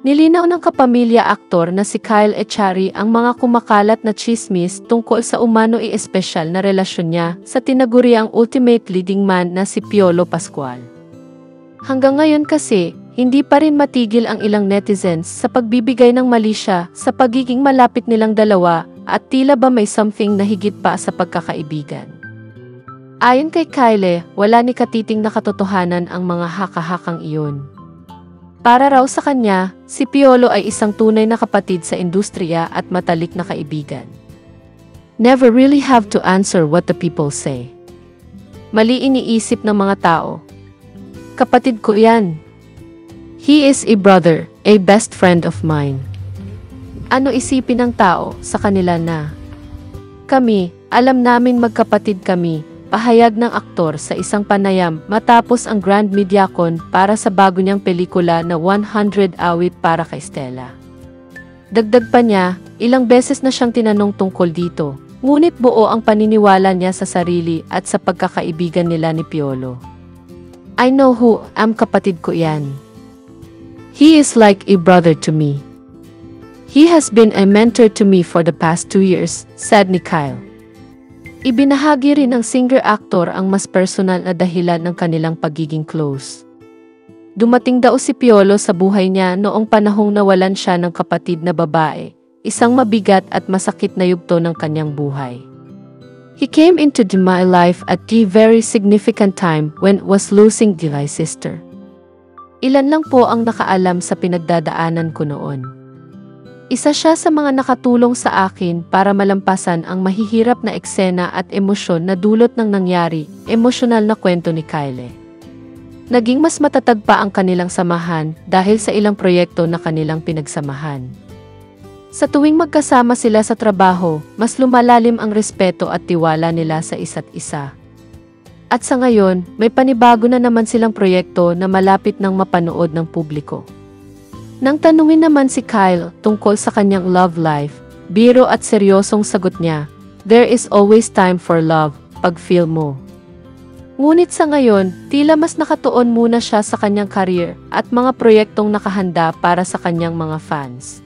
Nilinaw ng kapamilya aktor na si Kyle Echari ang mga kumakalat na tsismis tungkol sa umano-espesyal na relasyon niya sa tinaguriang ultimate leading man na si Piolo Pascual. Hanggang ngayon kasi, hindi pa rin matigil ang ilang netizens sa pagbibigay ng mali siya sa pagiging malapit nilang dalawa at tila ba may something na higit pa sa pagkakaibigan. Ayon kay Kyle, wala ni katiting na katotohanan ang mga haka-hakang iyon. Para raw sa kanya, si Piolo ay isang tunay na kapatid sa industriya at matalik na kaibigan. Never really have to answer what the people say. Mali iniisip ng mga tao. Kapatid ko yan. He is a brother, a best friend of mine. Ano isipin ng tao sa kanila na? Kami, alam namin magkapatid kami. Pahayag ng aktor sa isang panayam matapos ang Grand Mediacon para sa bago niyang pelikula na 100 Awit para kay Stella. Dagdag pa niya, ilang beses na siyang tinanong tungkol dito, ngunit buo ang paniniwala niya sa sarili at sa pagkakaibigan nila ni Piolo. I know who am, kapatid ko yan. He is like a brother to me. He has been a mentor to me for the past 2 years, said ni Kyle. Ibinahagi rin ng singer-actor ang mas personal na dahilan ng kanilang pagiging close. Dumating daw si Piolo sa buhay niya noong panahong nawalan siya ng kapatid na babae, isang mabigat at masakit na yugto ng kanyang buhay. He came into my life at a very significant time when was losing my sister. Ilan lang po ang nakaalam sa pinagdadaanan ko noon. Isa siya sa mga nakatulong sa akin para malampasan ang mahihirap na eksena at emosyon na dulot ng nangyari, emosyonal na kwento ni Kyle. Naging mas matatag pa ang kanilang samahan dahil sa ilang proyekto na kanilang pinagsamahan. Sa tuwing magkasama sila sa trabaho, mas lumalalim ang respeto at tiwala nila sa isa't isa. At sa ngayon, may panibago na naman silang proyekto na malapit nang mapanood ng publiko. Nang tanungin naman si Kyle tungkol sa kanyang love life, biro at seryosong sagot niya, there is always time for love, pag feel mo. Ngunit sa ngayon, tila mas nakatuon muna siya sa kanyang career at mga proyektong nakahanda para sa kanyang mga fans.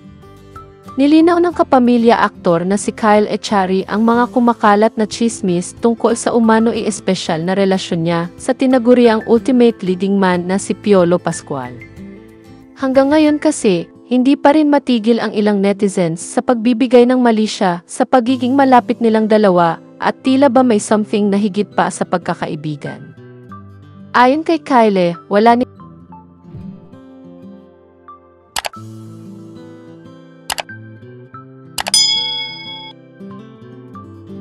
Nilinaw ng kapamilya aktor na si Kyle Echari ang mga kumakalat na tsismis tungkol sa umano-espesyal na relasyon niya sa tinaguriang ultimate leading man na si Piolo Pascual. Hanggang ngayon kasi, hindi pa rin matigil ang ilang netizens sa pagbibigay ng mali siya sa pagiging malapit nilang dalawa at tila ba may something na higit pa sa pagkakaibigan. Ayon kay Kyle, wala ni